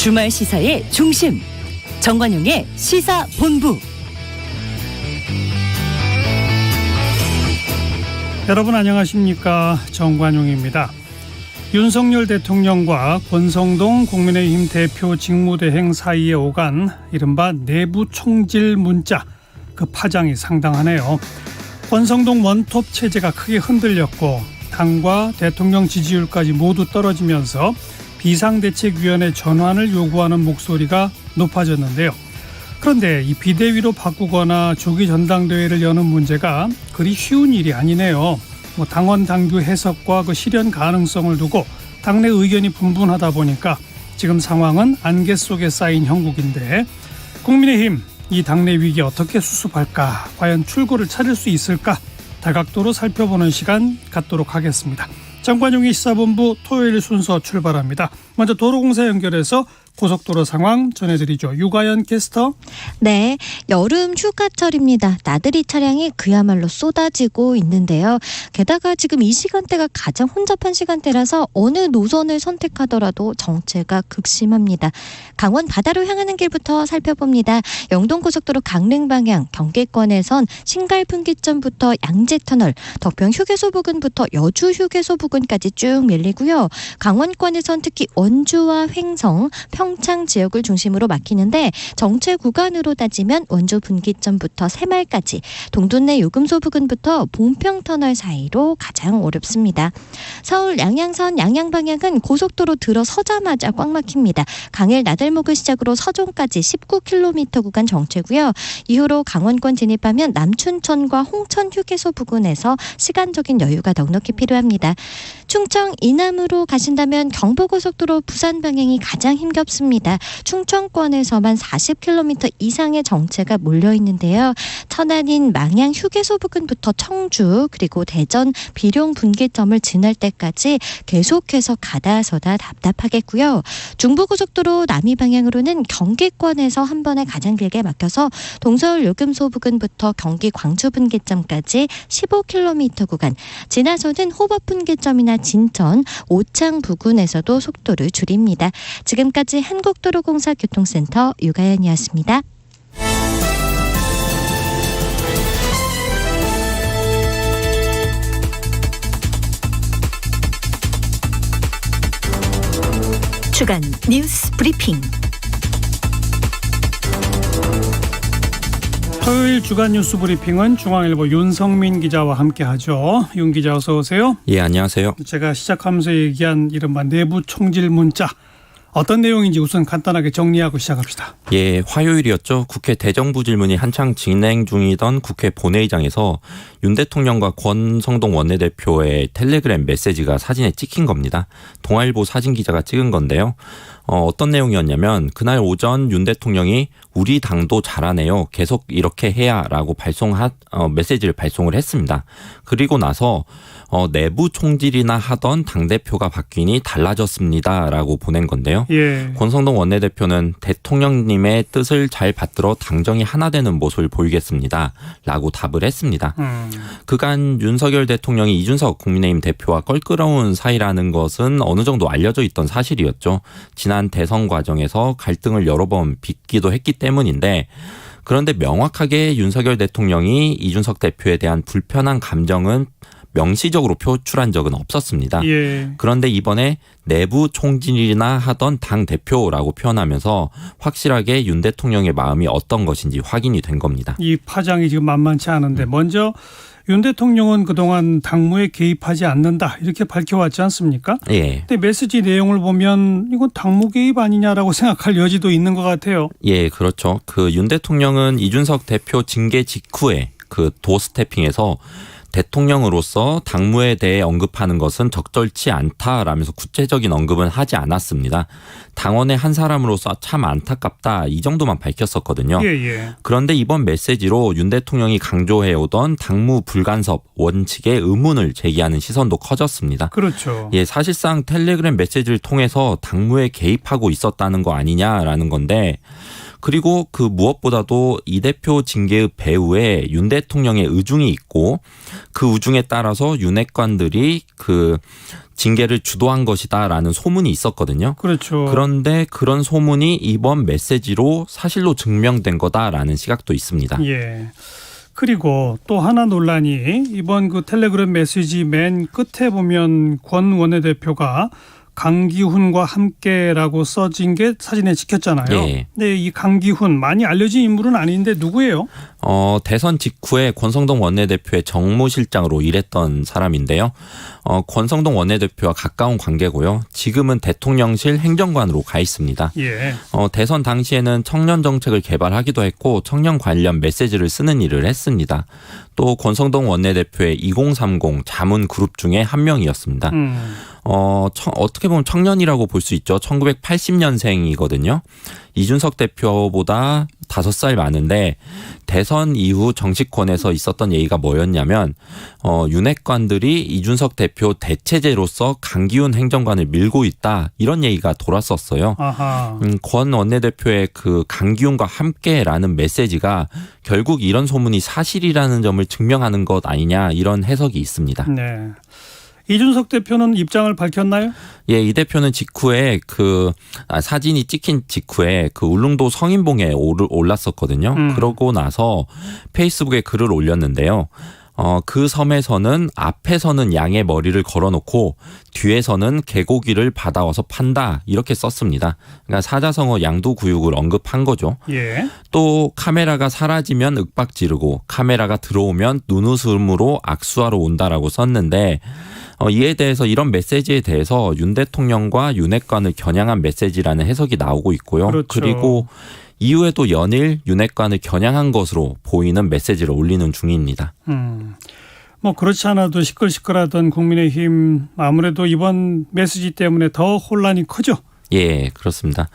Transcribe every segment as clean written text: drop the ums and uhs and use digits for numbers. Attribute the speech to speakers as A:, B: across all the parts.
A: 주말 시사의 중심, 정관용의 시사본부.
B: 여러분 안녕하십니까, 정관용입니다. 윤석열 대통령과 권성동 국민의힘 대표 직무대행 사이에 오간 이른바 내부 총질 문자, 그 파장이 상당하네요. 권성동 원톱 체제가 크게 흔들렸고 당과 대통령 지지율까지 모두 떨어지면서 비상대책위원회 전환을 요구하는 목소리가 높아졌는데요. 그런데 이 비대위로 바꾸거나 조기 전당대회를 여는 문제가 그리 쉬운 일이 아니네요. 당원 당규 해석과 그 실현 가능성을 두고 당내 의견이 분분하다 보니까 지금 상황은 안개 속에 쌓인 형국인데, 국민의힘 이 당내 위기 어떻게 수습할까, 과연 출구를 찾을 수 있을까, 다각도로 살펴보는 시간 갖도록 하겠습니다. 정관용의 시사본부 토요일 순서 출발합니다. 먼저 도로공사 연결해서 고속도로 상황 전해드리죠. 유가연 캐스터.
C: 네, 여름 휴가철입니다. 나들이 차량이 그야말로 쏟아지고 있는데요. 게다가 지금 이 시간대가 가장 혼잡한 시간대라서 어느 노선을 선택하더라도 정체가 극심합니다. 강원 바다로 향하는 길부터 살펴봅니다. 영동고속도로 강릉 방향 경계권에선 신갈분기점부터 양재터널, 덕평 휴게소 부근부터 여주 휴게소 부근까지 쭉 밀리고요. 강원권에선 특히 원주와 횡성, 평창 지역을 중심으로 막히는데, 정체 구간으로 따지면 원주 분기점부터 새말까지, 동둔내 요금소 부근부터 봉평터널 사이로 가장 어렵습니다. 서울 양양선 양양 방향은 고속도로 들어서자마자 꽉 막힙니다. 강일 나들목을 시작으로 서종까지 19km 구간 정체고요. 이후로 강원권 진입하면 남춘천과 홍천 휴게소 부근에서 시간적인 여유가 넉넉히 필요합니다. 충청 이남으로 가신다면 경부고속도로 부산 방향이 가장 힘겹습니다. 충청권에서만 40km 이상의 정체가 몰려있는데요. 천안인 망양 휴게소 부근부터 청주, 그리고 대전 비룡 분기점을 지날 때까지 계속해서 가다서다 답답하겠고요. 중부고속도로 남이 방향으로는 경기권에서 한 번에 가장 길게 막혀서 동서울 요금소 부근부터 경기 광주 분기점까지 15km 구간, 지나서는 호법 분기점이나 진천, 오창 부근에서도 속도를 줄입니다. 지금까지 한국도로공사 교통센터 유가연이었습니다.
A: 주간 뉴스 브리핑.
B: 토요일 주간 뉴스 브리핑은 중앙일보 윤성민 기자와 함께하죠. 윤 기자 어서 오세요.
D: 예, 안녕하세요.
B: 제가 시작하면서 얘기한 이른바 내부 총질 문자, 어떤 내용인지 우선 간단하게 정리하고 시작합시다.
D: 예, 화요일이었죠. 국회 대정부 질문이 한창 진행 중이던 국회 본회의장에서 윤 대통령과 권성동 원내대표의 텔레그램 메시지가 사진에 찍힌 겁니다. 동아일보 사진 기자가 찍은 건데요. 어떤 내용이었냐면, 그날 오전 윤 대통령이 우리 당도 잘하네요, 계속 이렇게 해야라고 메시지를 발송을 했습니다. 그리고 나서 내부 총질이나 하던 당대표가 바뀌니 달라졌습니다라고 보낸 건데요.
B: 예.
D: 권성동 원내대표는 대통령님의 뜻을 잘 받들어 당정이 하나 되는 모습을 보이겠습니다라고 답을 했습니다. 그간 윤석열 대통령이 이준석 국민의힘 대표와 껄끄러운 사이라는 것은 어느 정도 알려져 있던 사실이었죠. 지난 대선 과정에서 갈등을 여러 번 빚기도 했기 때문인데, 그런데 명확하게 윤석열 대통령이 이준석 대표에 대한 불편한 감정은 명시적으로 표출한 적은 없었습니다.
B: 예.
D: 그런데 이번에 내부 총질이나 하던 당대표라고 표현하면서 확실하게 윤 대통령의 마음이 어떤 것인지 확인이 된 겁니다.
B: 이 파장이 지금 만만치 않은데, 먼저 윤 대통령은 그동안 당무에 개입하지 않는다 이렇게 밝혀왔지 않습니까?
D: 예.
B: 근데 메시지 내용을 보면 이건 당무 개입 아니냐라고 생각할 여지도 있는 것 같아요.
D: 예, 그렇죠. 그 윤 대통령은 이준석 대표 징계 직후에 그 도스태핑에서 대통령으로서 당무에 대해 언급하는 것은 적절치 않다라면서 구체적인 언급은 하지 않았습니다. 당원의 한 사람으로서 참 안타깝다, 이 정도만 밝혔었거든요.
B: 예.
D: 그런데 이번 메시지로 윤 대통령이 강조해오던 당무 불간섭 원칙에 의문을 제기하는 시선도 커졌습니다.
B: 그렇죠.
D: 예, 사실상 텔레그램 메시지를 통해서 당무에 개입하고 있었다는 거 아니냐라는 건데, 그리고 그 무엇보다도 이 대표 징계의 배후에 윤 대통령의 의중이 있고 그 의중에 따라서 윤핵관들이 그 징계를 주도한 것이다라는 소문이 있었거든요.
B: 그렇죠.
D: 그런데 그런 소문이 이번 메시지로 사실로 증명된 거다라는 시각도 있습니다.
B: 예. 그리고 또 하나 논란이 이번 그 텔레그램 메시지 맨 끝에 보면 권 원내대표가 강기훈과 함께라고 써진 게 사진에 찍혔잖아요.
D: 예.
B: 근데 이 강기훈 많이 알려진 인물은 아닌데 누구예요?
D: 대선 직후에 권성동 원내대표의 정무실장으로 일했던 사람인데요. 권성동 원내대표와 가까운 관계고요. 지금은 대통령실 행정관으로 가 있습니다.
B: 예.
D: 대선 당시에는 청년 정책을 개발하기도 했고 청년 관련 메시지를 쓰는 일을 했습니다. 또 권성동 원내대표의 2030 자문 그룹 중에 한 명이었습니다. 어떻게 보면 청년이라고 볼 수 있죠. 1980년생이거든요. 이준석 대표보다 5살 많은데 대선 이후 정치권에서 있었던 얘기가 뭐였냐면 윤핵관들이 이준석 대표 대체제로서 강기훈 행정관을 밀고 있다 이런 얘기가 돌았었어요.
B: 아하.
D: 권 원내대표의 그 강기훈과 함께라는 메시지가 결국 이런 소문이 사실이라는 점을 증명하는 것 아니냐 이런 해석이 있습니다.
B: 네. 이준석 대표는 입장을 밝혔나요?
D: 예, 이 대표는 직후에 사진이 찍힌 직후에 그 울릉도 성인봉에 올랐었거든요. 그러고 나서 페이스북에 글을 올렸는데요. 그 섬에서는 앞에서는 양의 머리를 걸어놓고 뒤에서는 개고기를 받아와서 판다 이렇게 썼습니다. 그러니까 사자성어 양도구육을 언급한 거죠.
B: 예.
D: 또 카메라가 사라지면 윽박 지르고 카메라가 들어오면 눈웃음으로 악수하러 온다라고 썼는데 이에 대해서 이런 메시지에 대해서 윤 대통령과 윤핵관을 겨냥한 메시지라는 해석이 나오고 있고요.
B: 그렇죠.
D: 그리고 이후에도 연일 윤핵관을 겨냥한 것으로 보이는 메시지를 올리는 중입니다.
B: 뭐 그렇지 않아도 시끌시끌하던 국민의힘 아무래도 이번 메시지 때문에 더 혼란이 크죠.
D: 예, 그렇습니다.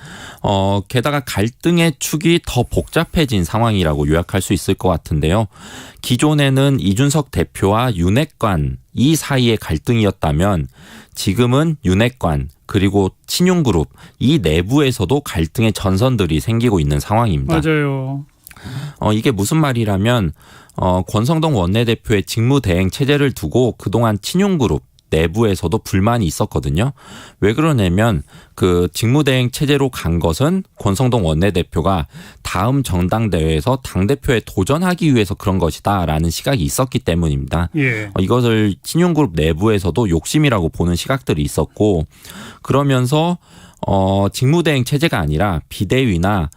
D: 게다가 갈등의 축이 더 복잡해진 상황이라고 요약할 수 있을 것 같은데요. 기존에는 이준석 대표와 윤핵관 이 사이의 갈등이었다면 지금은 윤핵관 그리고 친윤그룹 이 내부에서도 갈등의 전선들이 생기고 있는 상황입니다.
B: 맞아요.
D: 이게 무슨 말이라면 권성동 원내대표의 직무대행 체제를 두고 그동안 친윤그룹 내부에서도 불만이 있었거든요. 왜 그러냐면 그 직무대행 체제로 간 것은 권성동 원내대표가 다음 정당대회에서 당대표에 도전하기 위해서 그런 것이다라는 시각이 있었기 때문입니다.
B: 예.
D: 이것을 친윤그룹 내부에서도 욕심이라고 보는 시각들이 있었고 그러면서 직무대행 체제가 아니라 비대위나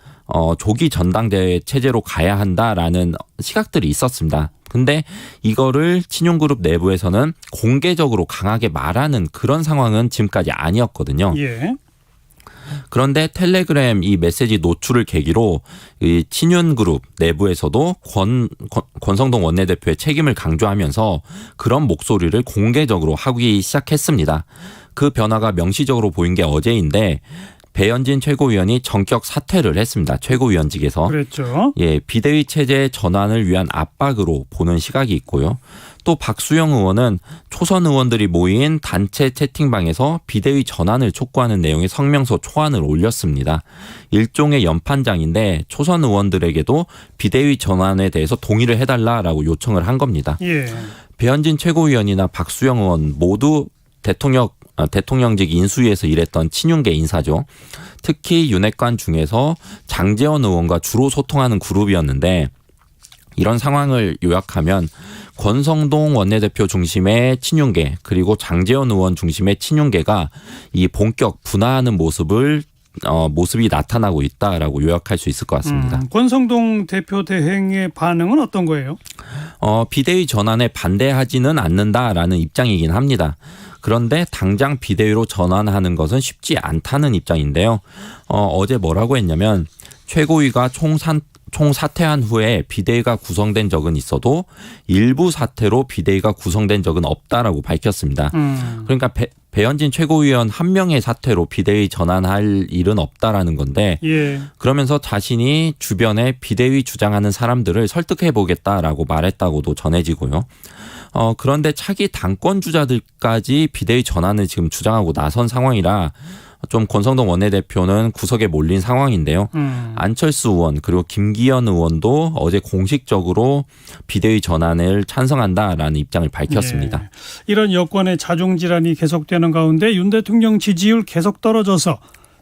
D: 조기 전당대회 체제로 가야 한다라는 시각들이 있었습니다. 근데 이거를 친윤그룹 내부에서는 공개적으로 강하게 말하는 그런 상황은 지금까지 아니었거든요.
B: 예.
D: 그런데 텔레그램 이 메시지 노출을 계기로 이 친윤그룹 내부에서도 권성동 원내대표의 책임을 강조하면서 그런 목소리를 공개적으로 하기 시작했습니다. 그 변화가 명시적으로 보인 게 어제인데 배현진 최고위원이 전격 사퇴를 했습니다. 최고위원직에서.
B: 그랬죠.
D: 예, 비대위 체제 전환을 위한 압박으로 보는 시각이 있고요. 또 박수영 의원은 초선 의원들이 모인 단체 채팅방에서 비대위 전환을 촉구하는 내용의 성명서 초안을 올렸습니다. 일종의 연판장인데 초선 의원들에게도 비대위 전환에 대해서 동의를 해달라라고 요청을 한 겁니다.
B: 예.
D: 배현진 최고위원이나 박수영 의원 모두 대통령직 인수위에서 일했던 친윤계 인사죠. 특히 윤핵관 중에서 장제원 의원과 주로 소통하는 그룹이었는데 이런 상황을 요약하면 권성동 원내대표 중심의 친윤계 그리고 장제원 의원 중심의 친윤계가 이 본격 분화하는 모습이 나타나고 있다라고 요약할 수 있을 것 같습니다.
B: 권성동 대표 대행의 반응은 어떤 거예요?
D: 비대위 전환에 반대하지는 않는다라는 입장이긴 합니다. 그런데 당장 비대위로 전환하는 것은 쉽지 않다는 입장인데요. 어제 뭐라고 했냐면 최고위가 총사퇴한 후에 비대위가 구성된 적은 있어도 일부 사퇴로 비대위가 구성된 적은 없다라고 밝혔습니다. 그러니까 배현진 최고위원 한 명의 사퇴로 비대위 전환할 일은 없다라는 건데
B: 예.
D: 그러면서 자신이 주변에 비대위 주장하는 사람들을 설득해보겠다라고 말했다고도 전해지고요. 그런데 차기 당권 주자들까지 비대위 전환을 지금 주장하고 나선 상황이라 좀 권성동 원내대표는 구석에 몰린 상황인데요. 안철수 의원 그리고 김기현 의원도 어제 공식적으로 비대위 전환을 찬성한다라는 입장을 밝혔습니다.
B: 예. 이런 여권의 자중질환이 계속되는 가운데 윤 대통령 지지율 계속 떨어져서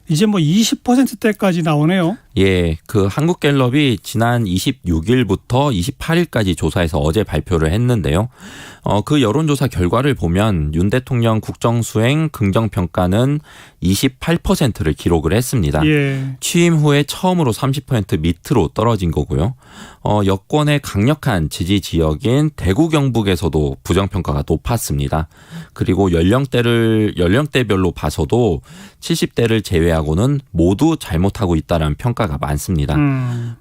B: 이제 뭐 20%대까지 나오네요.
D: 예, 그 한국갤럽이 지난 26일부터 28일까지 조사해서 어제 발표를 했는데요. 그 여론조사 결과를 보면 윤 대통령 국정수행 긍정평가는 28%를 기록을 했습니다.
B: 예.
D: 취임 후에 처음으로 30% 밑으로 떨어진 거고요. 여권의 강력한 지지 지역인 대구 경북에서도 부정평가가 높았습니다. 그리고 연령대별로 봐서도 70대를 제외하고는 모두 잘못하고 있다는 평가가 많습니다.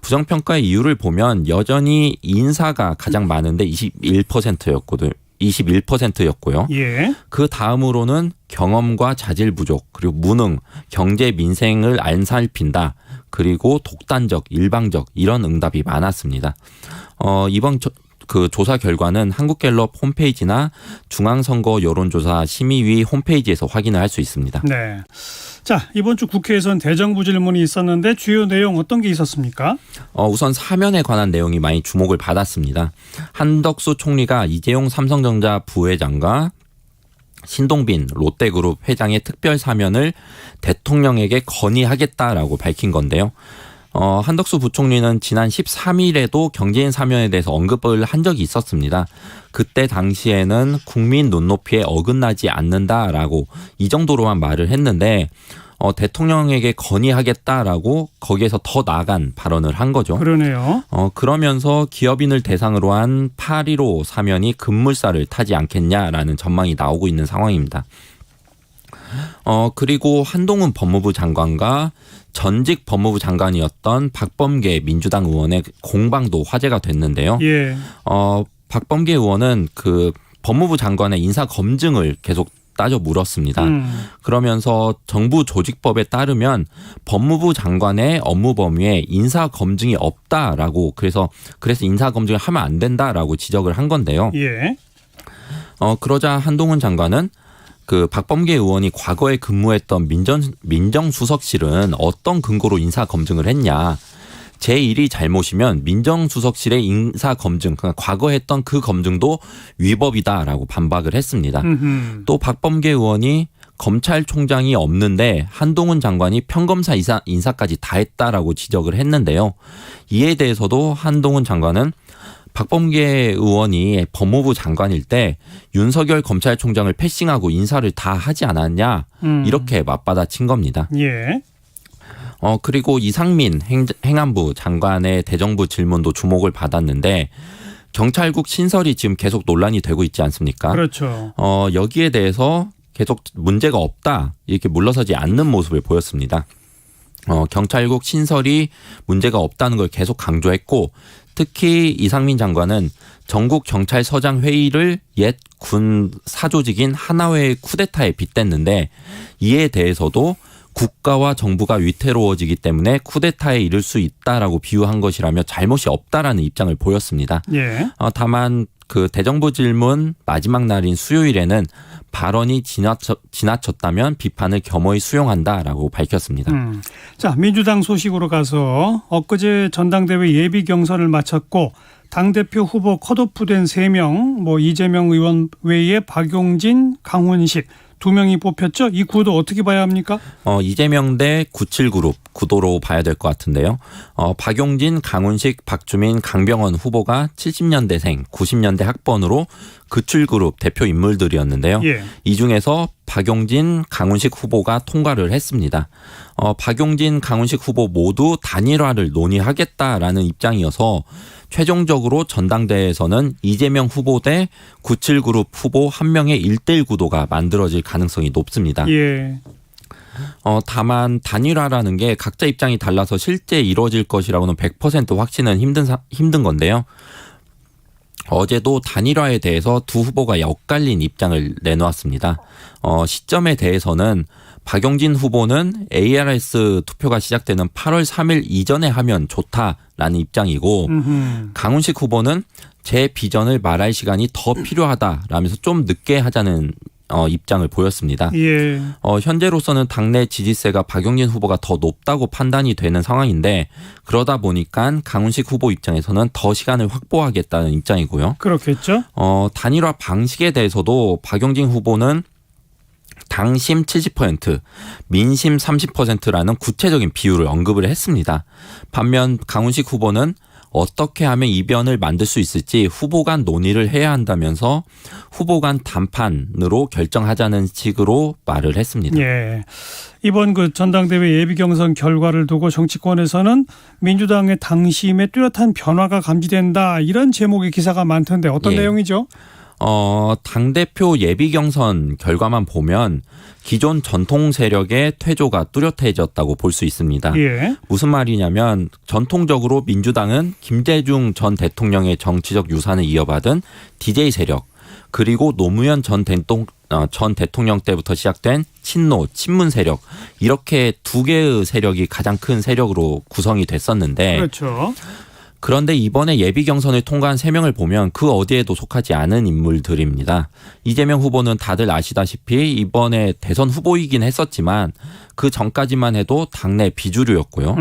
D: 부정평가의 이유를 보면 여전히 인사가 가장 많은데 21%였고요.
B: 예.
D: 그 다음으로는 경험과 자질 부족, 그리고 무능, 경제 민생을 안 살핀다, 그리고 독단적, 일방적 이런 응답이 많았습니다. 이번 그 조사 결과는 한국갤럽 홈페이지나 중앙선거 여론조사 심의위 홈페이지에서 확인을 할 수 있습니다.
B: 네. 자, 이번 주 국회에선 대정부 질문이 있었는데 주요 내용 어떤 게 있었습니까?
D: 우선 사면에 관한 내용이 많이 주목을 받았습니다. 한덕수 총리가 이재용 삼성전자 부회장과 신동빈 롯데그룹 회장의 특별 사면을 대통령에게 건의하겠다라고 밝힌 건데요. 한덕수 부총리는 지난 13일에도 경제인 사면에 대해서 언급을 한 적이 있었습니다. 그때 당시에는 국민 눈높이에 어긋나지 않는다라고 이 정도로만 말을 했는데 대통령에게 건의하겠다라고 거기에서 더 나아간 발언을 한 거죠.
B: 그러네요.
D: 그러면서 기업인을 대상으로 한 8.15 사면이 급물살을 타지 않겠냐라는 전망이 나오고 있는 상황입니다. 그리고 한동훈 법무부 장관과 전직 법무부 장관이었던 박범계 민주당 의원의 공방도 화제가 됐는데요.
B: 예.
D: 박범계 의원은 그 법무부 장관의 인사 검증을 계속 따져 물었습니다. 그러면서 정부 조직법에 따르면 법무부 장관의 업무 범위에 인사 검증이 없다라고 그래서 인사 검증을 하면 안 된다라고 지적을 한 건데요.
B: 예.
D: 그러자 한동훈 장관은 그 박범계 의원이 과거에 근무했던 민정수석실은 어떤 근거로 인사 검증을 했냐. 제 일이 잘못이면 민정수석실의 인사 검증, 그러니까 과거 했던 그 검증도 위법이다라고 반박을 했습니다. 또 박범계 의원이 검찰총장이 없는데 한동훈 장관이 평검사 인사까지 다 했다라고 지적을 했는데요. 이에 대해서도 한동훈 장관은 박범계 의원이 법무부 장관일 때 윤석열 검찰총장을 패싱하고 인사를 다 하지 않았냐 이렇게 맞받아친 겁니다.
B: 예.
D: 그리고 이상민 행안부 장관의 대정부 질문도 주목을 받았는데 경찰국 신설이 지금 계속 논란이 되고 있지 않습니까?
B: 그렇죠.
D: 여기에 대해서 계속 문제가 없다 이렇게 물러서지 않는 모습을 보였습니다. 경찰국 신설이 문제가 없다는 걸 계속 강조했고 특히 이상민 장관은 전국 경찰서장 회의를 옛 군 사조직인 하나회의 쿠데타에 빗댔는데 이에 대해서도 국가와 정부가 위태로워지기 때문에 쿠데타에 이를 수 있다라고 비유한 것이라며 잘못이 없다라는 입장을 보였습니다.
B: 예.
D: 다만 그 대정부 질문 마지막 날인 수요일에는 발언이 지나쳤다면 비판을 겸허히 수용한다라고 밝혔습니다.
B: 자, 민주당 소식으로 가서 엊그제 전당대회 예비 경선을 마쳤고 당대표 후보 컷오프된 3명, 이재명 의원 외에 박용진, 강훈식 2명이 뽑혔죠. 이 구도 어떻게 봐야 합니까?
D: 이재명 대 97그룹 구도로 봐야 될 것 같은데요. 박용진, 강훈식, 박주민, 강병원 후보가 70년대생, 90년대 학번으로 97그룹 대표 인물들이었는데요.
B: 예.
D: 이 중에서 박용진, 강훈식 후보가 통과를 했습니다. 박용진, 강훈식 후보 모두 단일화를 논의하겠다라는 입장이어서 최종적으로 전당대회에서는 이재명 후보 대 97그룹 후보 한 명의 1대1 구도가 만들어질 가능성이 높습니다.
B: 예.
D: 다만 단일화라는 게 각자 입장이 달라서 실제 이루어질 것이라고는 100% 확신은 힘든 건데요. 어제도 단일화에 대해서 두 후보가 엇갈린 입장을 내놓았습니다. 시점에 대해서는 박용진 후보는 ARS 투표가 시작되는 8월 3일 이전에 하면 좋다라는 입장이고 강훈식 후보는 제 비전을 말할 시간이 더 필요하다라면서 좀 늦게 하자는 입장을 보였습니다.
B: 예.
D: 현재로서는 당내 지지세가 박용진 후보가 더 높다고 판단이 되는 상황인데 그러다 보니까 강훈식 후보 입장에서는 더 시간을 확보하겠다는 입장이고요.
B: 그렇겠죠.
D: 단일화 방식에 대해서도 박용진 후보는 당심 70%, 민심 30%라는 구체적인 비율을 언급을 했습니다. 반면 강훈식 후보는 어떻게 하면 이변을 만들 수 있을지 후보 간 논의를 해야 한다면서 후보 간 담판으로 결정하자는 식으로 말을 했습니다.
B: 예. 이번 그 전당대회 예비 경선 결과를 두고 정치권에서는 민주당의 당심에 뚜렷한 변화가 감지된다 이런 제목의 기사가 많던데 어떤 내용이죠?
D: 당대표 예비 경선 결과만 보면 기존 전통 세력의 퇴조가 뚜렷해졌다고 볼 수 있습니다.
B: 예.
D: 무슨 말이냐면 전통적으로 민주당은 김대중 전 대통령의 정치적 유산을 이어받은 DJ 세력 그리고 노무현 전 대통령 때부터 시작된 친노, 친문 세력 이렇게 두 개의 세력이 가장 큰 세력으로 구성이 됐었는데
B: 그렇죠.
D: 그런데 이번에 예비 경선을 통과한 3명을 보면 그 어디에도 속하지 않은 인물들입니다. 이재명 후보는 다들 아시다시피 이번에 대선 후보이긴 했었지만 그 전까지만 해도 당내 비주류였고요.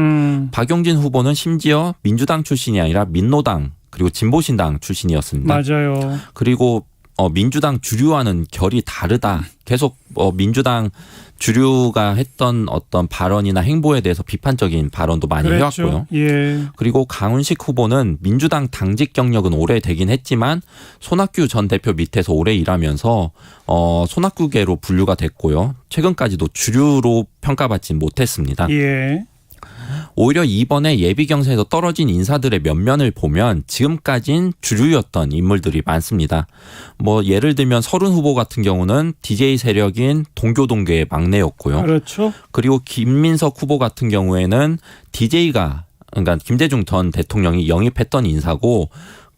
D: 박용진 후보는 심지어 민주당 출신이 아니라 민노당 그리고 진보신당 출신이었습니다.
B: 맞아요.
D: 그리고 민주당 주류와는 결이 다르다. 계속 민주당 주류가 했던 어떤 발언이나 행보에 대해서 비판적인 발언도 많이
B: 그랬죠.
D: 해왔고요.
B: 예.
D: 그리고 강훈식 후보는 민주당 당직 경력은 오래되긴 했지만 손학규 전 대표 밑에서 오래 일하면서 손학규계로 분류가 됐고요. 최근까지도 주류로 평가받지 못했습니다.
B: 예.
D: 오히려 이번에 예비 경선에서 떨어진 인사들의 면면을 보면 지금까진 주류였던 인물들이 많습니다. 예를 들면 서른 후보 같은 경우는 DJ 세력인 동교동계의 막내였고요.
B: 그렇죠.
D: 그리고 김민석 후보 같은 경우에는 DJ가 그러니까 김대중 전 대통령이 영입했던 인사고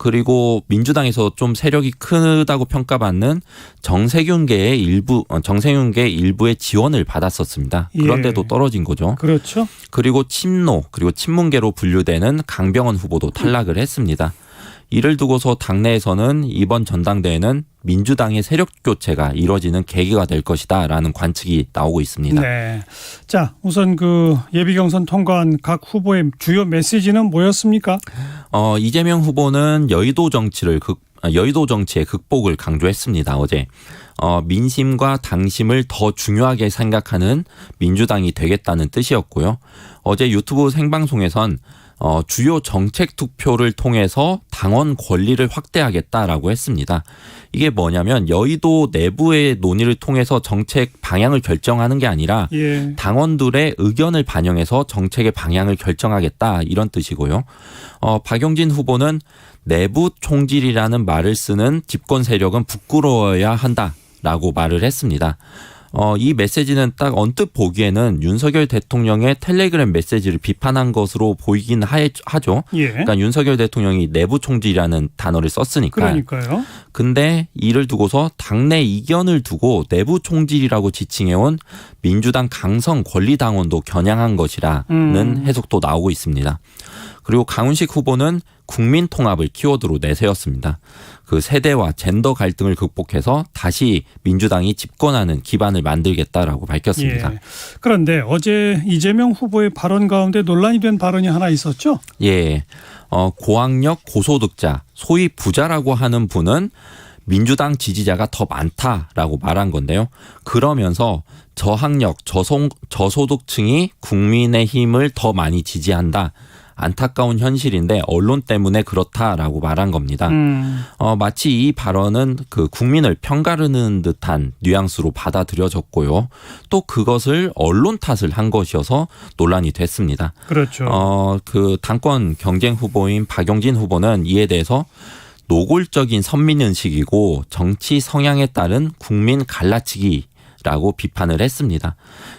D: 그리고 민주당에서 좀 세력이 크다고 평가받는 정세균계 일부의 지원을 받았었습니다. 그런데도 떨어진 거죠.
B: 그렇죠.
D: 그리고 친노 그리고 친문계로 분류되는 강병원 후보도 탈락을 했습니다. 이를 두고서 당내에서는 이번 전당대회는 민주당의 세력 교체가 이루어지는 계기가 될 것이다라는 관측이 나오고 있습니다.
B: 네. 자, 우선 그 예비 경선 통과한 각 후보의 주요 메시지는 뭐였습니까?
D: 이재명 후보는 여의도 정치의 극복을 강조했습니다. 어제 민심과 당심을 더 중요하게 생각하는 민주당이 되겠다는 뜻이었고요. 어제 유튜브 생방송에선 주요 정책 투표를 통해서 당원 권리를 확대하겠다라고 했습니다. 이게 뭐냐면 여의도 내부의 논의를 통해서 정책 방향을 결정하는 게 아니라 당원들의 의견을 반영해서 정책의 방향을 결정하겠다 이런 뜻이고요. 박용진 후보는 내부 총질이라는 말을 쓰는 집권 세력은 부끄러워야 한다라고 말을 했습니다. 이 메시지는 딱 언뜻 보기에는 윤석열 대통령의 텔레그램 메시지를 비판한 것으로 보이긴 하죠. 그러니까 윤석열 대통령이 내부 총질이라는 단어를 썼으니까.
B: 그러니까요.
D: 근데 이를 두고서 당내 이견을 두고 내부 총질이라고 지칭해온 민주당 강성 권리당원도 겨냥한 것이라는 해석도 나오고 있습니다. 그리고 강훈식 후보는 국민 통합을 키워드로 내세웠습니다. 그 세대와 젠더 갈등을 극복해서 다시 민주당이 집권하는 기반을 만들겠다라고 밝혔습니다.
B: 예. 그런데 어제 이재명 후보의 발언 가운데 논란이 된 발언이 하나 있었죠?
D: 예. 고학력 고소득자, 소위 부자라고 하는 분은 민주당 지지자가 더 많다라고 말한 건데요. 그러면서 저학력, 저소득층이 국민의힘을 더 많이 지지한다. 안타까운 현실인데 언론 때문에 그렇다라고 말한 겁니다. 마치 이 발언은 그 국민을 편가르는 듯한 뉘앙스로 받아들여졌고요. 또 그것을 언론 탓을 한 것이어서 논란이 됐습니다.
B: 그렇죠.
D: 그 당권 경쟁 후보인 박용진 후보는 이에 대해서 노골적인 선민의식이고 정치 성향에 따른 국민 갈라치기라고 비판을 했습니다.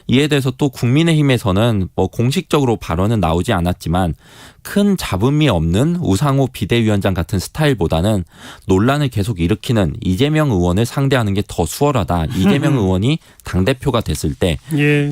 D: 이에 대해서 또 국민의힘에서는 공식적으로 발언은 나오지 않았지만 큰 잡음이 없는 우상호 비대위원장 같은 스타일보다는 논란을 계속 일으키는 이재명 의원을 상대하는 게 더 수월하다. 이재명 의원이 당대표가 됐을 때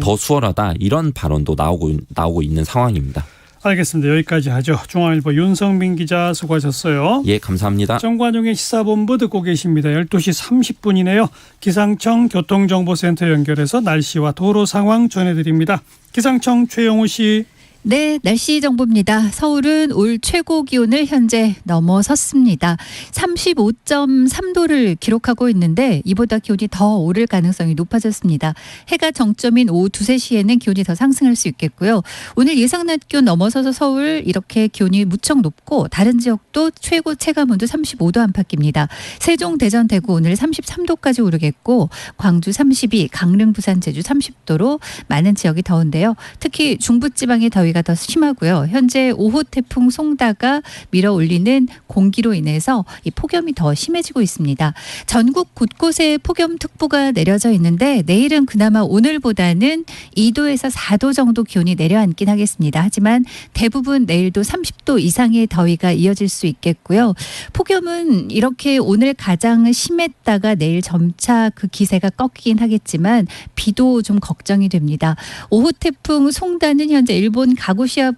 D: 더 수월하다. 이런 발언도 나오고 있는 상황입니다.
B: 알겠습니다. 여기까지 하죠. 중앙일보 윤성민 기자 수고하셨어요.
D: 예, 감사합니다.
B: 정관용의 시사본부 듣고 계십니다. 12시 30분이네요. 기상청 교통정보센터 연결해서 날씨와 도로 상황 전해드립니다. 기상청 최영우 씨.
E: 네, 날씨 정보입니다. 서울은 올 최고 기온을 현재 넘어섰습니다. 35.3도를 기록하고 있는데 이보다 기온이 더 오를 가능성이 높아졌습니다. 해가 정점인 오후 2, 3시에는 기온이 더 상승할 수 있겠고요. 오늘 예상 낮 기온 넘어서서 서울 이렇게 기온이 무척 높고 다른 지역도 최고 체감온도 35도 안팎입니다. 세종, 대전, 대구 오늘 33도까지 오르겠고 광주 32, 강릉, 부산, 제주 30도로 많은 지역이 더운데요. 특히 중부지방의 더위가 더 심하고요. 현재 5호 태풍 송다가 밀어올리는 공기로 인해서 이 폭염이 더 심해지고 있습니다. 전국 곳곳에 폭염특보가 내려져 있는데 내일은 그나마 오늘보다는 2도에서 4도 정도 기온이 내려앉긴 하겠습니다. 하지만 대부분 내일도 30도 이상의 더위가 이어질 수 있겠고요. 폭염은 이렇게 오늘 가장 심했다가 내일 점차 그 기세가 꺾이긴 하겠지만 비도 좀 걱정이 됩니다. 5호 태풍 송다는 현재 일본 가고시마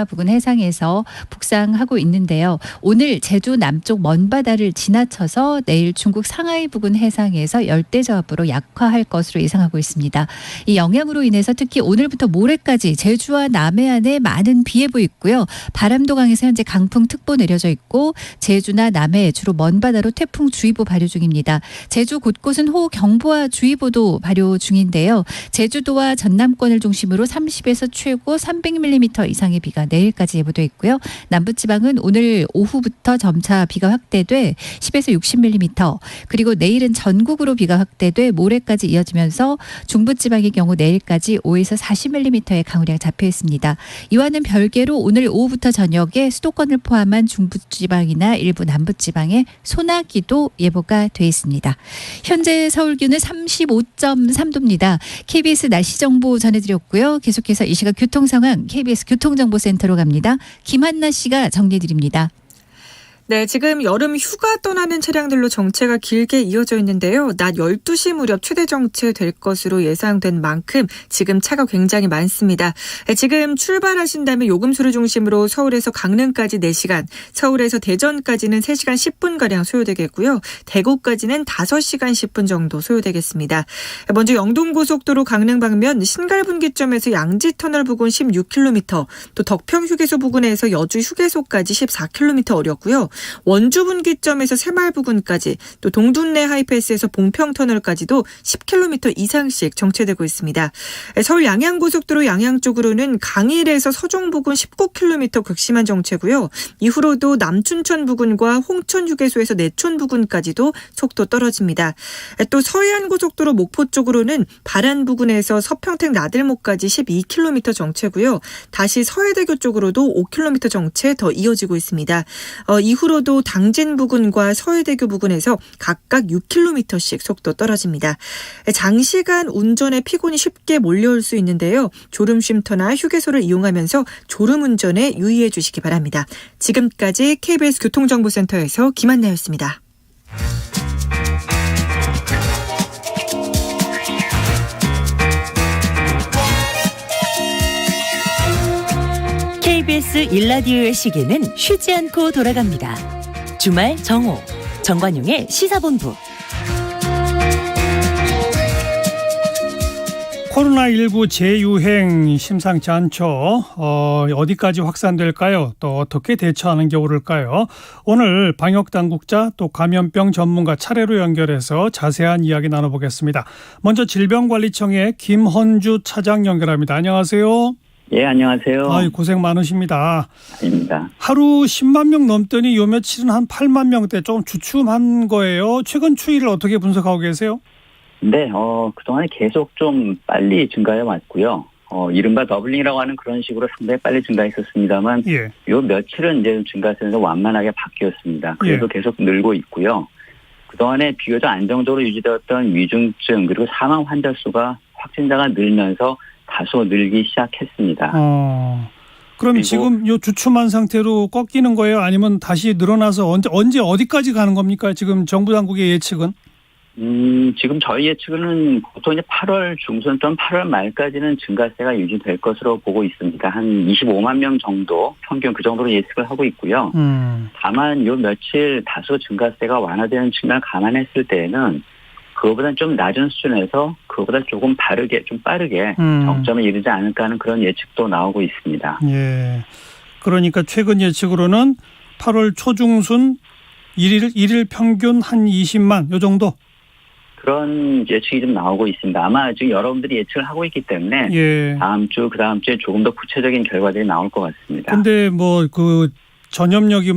E: 부근 해상에서 북상하고 있는데요. 오늘 제주 남쪽 먼바다를 지나쳐서 내일 중국 상하이 부근 해상에서 열대저압으로 약화할 것으로 예상하고 있습니다. 이 영향으로 인해서 특히 오늘부터 모레까지 제주와 남해안에 많은 비 예보 있고요. 바람도 강해서 현재 강풍특보 내려져 있고 제주나 남해 주로 먼바다로 태풍주의보 발효 중입니다. 제주 곳곳은 호우경보와 주의보도 발효 중인데요. 제주도와 전남권을 중심으로 30에서 최고 300mm 이상의 비가 내일까지 예보돼 있고요. 남부지방은 오늘 오후부터 점차 비가 확대돼 10에서 60mm 그리고 내일은 전국으로 비가 확대돼 모레까지 이어지면서 중부지방의 경우 내일까지 5에서 40mm의 강우량 잡혀 있습니다. 이와는 별개로 오늘 오후부터 저녁에 수도권을 포함한 중부지방이나 일부 남부지방에 소나기도 예보가 돼 있습니다. 현재 서울 기온은 35.3도입니다. KBS 날씨 정보 전해드렸고요. 계속해서 이 시각 교통 상황 KBS 교통정보센터로 갑니다. 김한나 씨가 정리해드립니다.
F: 네, 지금 여름 휴가 떠나는 차량들로 정체가 길게 이어져 있는데요. 낮 12시 무렵 최대 정체될 것으로 예상된 만큼 지금 차가 굉장히 많습니다. 지금 출발하신다면 요금소를 중심으로 서울에서 강릉까지 4시간, 서울에서 대전까지는 3시간 10분가량 소요되겠고요. 대구까지는 5시간 10분 정도 소요되겠습니다. 먼저 영동고속도로 강릉 방면 신갈분기점에서 양지터널 부근 16km, 또 덕평휴게소 부근에서 여주 휴게소까지 14km 어렵고요. 원주 분기점에서 새마을 부근까지 또 동둔내 하이패스에서 봉평터널까지도 10km 이상씩 정체되고 있습니다. 서울 양양고속도로 양양 쪽으로는 강일에서 서종 부근 19km 극심한 정체고요. 이후로도 남춘천 부근과 홍천휴게소에서 내촌 부근까지도 속도 떨어집니다. 또 서해안고속도로 목포 쪽으로는 바란 부근에서 서평택 나들목까지 12km 정체고요. 다시 서해대교 쪽으로도 5km 정체 더 이어지고 있습니다. 이후로도 당진 부근과 서해대교 부근에서 각각 6km씩 속도 떨어집니다. 장시간 운전에 피곤이 쉽게 몰려올 수 있는데요. 졸음쉼터나 휴게소를 이용하면서 졸음운전에 유의해 주시기 바랍니다. 지금까지 KBS 교통정보센터에서 김한나였습니다.
A: KBS 일라디오의 시계는 쉬지 않고 돌아갑니다. 주말 정오, 정관용의 시사본부.
B: 코로나19 재유행 심상치 않죠. 어디까지 확산될까요? 또 어떻게 대처하는 게 옳을까요? 오늘 방역당국자 또 감염병 전문가 차례로 연결해서 자세한 이야기 나눠보겠습니다. 먼저 질병관리청의 김헌주 차장 연결합니다. 안녕하세요.
G: 예, 안녕하세요.
B: 고생 많으십니다.
G: 아닙니다.
B: 하루 10만 명 넘더니 요 며칠은 한 8만 명대 조금 주춤한 거예요. 최근 추이를 어떻게 분석하고 계세요?
G: 네, 그동안에 계속 좀 빨리 증가해 왔고요. 이른바 더블링이라고 하는 그런 식으로 상당히 빨리 증가했었습니다만,
B: 예.
G: 요 며칠은 이제 증가세에서 완만하게 바뀌었습니다. 그래도 계속 늘고 있고요. 그동안에 비교적 안정적으로 유지되었던 위중증 그리고 사망 환자 수가 확진자가 늘면서 다소 늘기 시작했습니다.
B: 그럼 지금 요 주춤한 상태로 꺾이는 거예요? 아니면 다시 늘어나서 언제 어디까지 가는 겁니까? 지금 정부 당국의 예측은?
G: 지금 저희 예측은 보통 이제 8월 중순 또는 8월 말까지는 증가세가 유지될 것으로 보고 있습니다. 한 25만 명 정도 평균 그 정도로 예측을 하고 있고요. 다만 요 며칠 다소 증가세가 완화되는 측면을 감안했을 때에는 그거보다는 좀 낮은 수준에서 그거보다 조금 빠르게 정점에 이르지 않을까 하는 그런 예측도 나오고 있습니다.
B: 예. 그러니까 최근 예측으로는 8월 초중순 일일 평균 한 20만 요 정도?
G: 그런 예측이 좀 나오고 있습니다. 아마 지금 여러분들이 예측을 하고 있기 때문에
B: 예.
G: 다음 주, 그 다음 주에 조금 더 구체적인 결과들이 나올 것 같습니다.
B: 근데 뭐 그 전염력이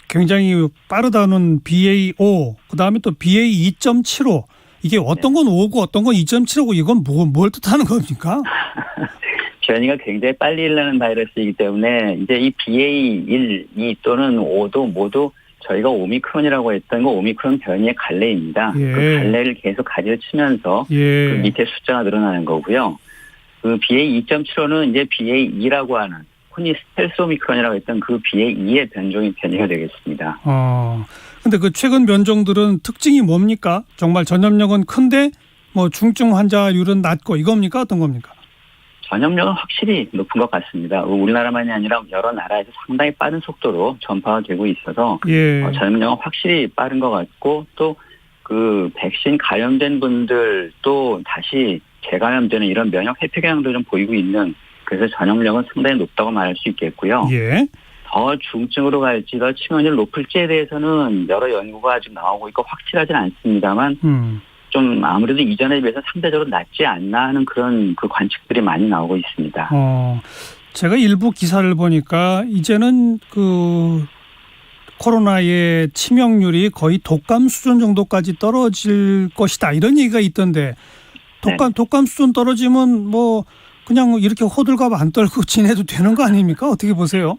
B: 굉장히 빠르다는 BA5, 그 다음에 또 BA2.75 이게 어떤 건 5고 어떤 건 2.75고 이건 뭘 뜻하는 겁니까?
G: 변이가 굉장히 빨리 일어나는 바이러스이기 때문에 이제 이 BA1, 2 또는 5도 모두 저희가 오미크론이라고 했던 거 오미크론 변이의 갈래입니다.
B: 예.
G: 그 갈래를 계속 가지를 치면서
B: 예.
G: 그 밑에 숫자가 늘어나는 거고요. 그 BA2.75는 이제 BA2라고 하는 흔히 스텔스 오미크론이라고 했던 그 BA2의 변이가 되겠습니다.
B: 근데 그 최근 변종들은 특징이 뭡니까? 정말 전염력은 큰데 뭐 중증 환자율은 낮고 이겁니까? 어떤 겁니까?
G: 전염력은 확실히 높은 것 같습니다. 우리나라만이 아니라 여러 나라에서 상당히 빠른 속도로 전파가 되고 있어서
B: 예.
G: 전염력은 확실히 빠른 것 같고 또 그 백신 감염된 분들 또 다시 재감염되는 이런 면역 회피 경향도 좀 보이고 있는 그래서 전염력은 상당히 높다고 말할 수 있겠고요.
B: 예.
G: 더 중증으로 갈지 더 치명률 높을지에 대해서는 여러 연구가 아직 나오고 있고 확실하진 않습니다만 좀 아무래도 이전에 비해서 상대적으로 낮지 않나 하는 그런 그 관측들이 많이 나오고 있습니다.
B: 제가 일부 기사를 보니까 이제는 그 코로나의 치명률이 거의 독감 수준 정도까지 떨어질 것이다 이런 얘기가 있던데 독감 수준 떨어지면 뭐 그냥 이렇게 호들갑 안 떨고 지내도 되는 거 아닙니까? 어떻게 보세요?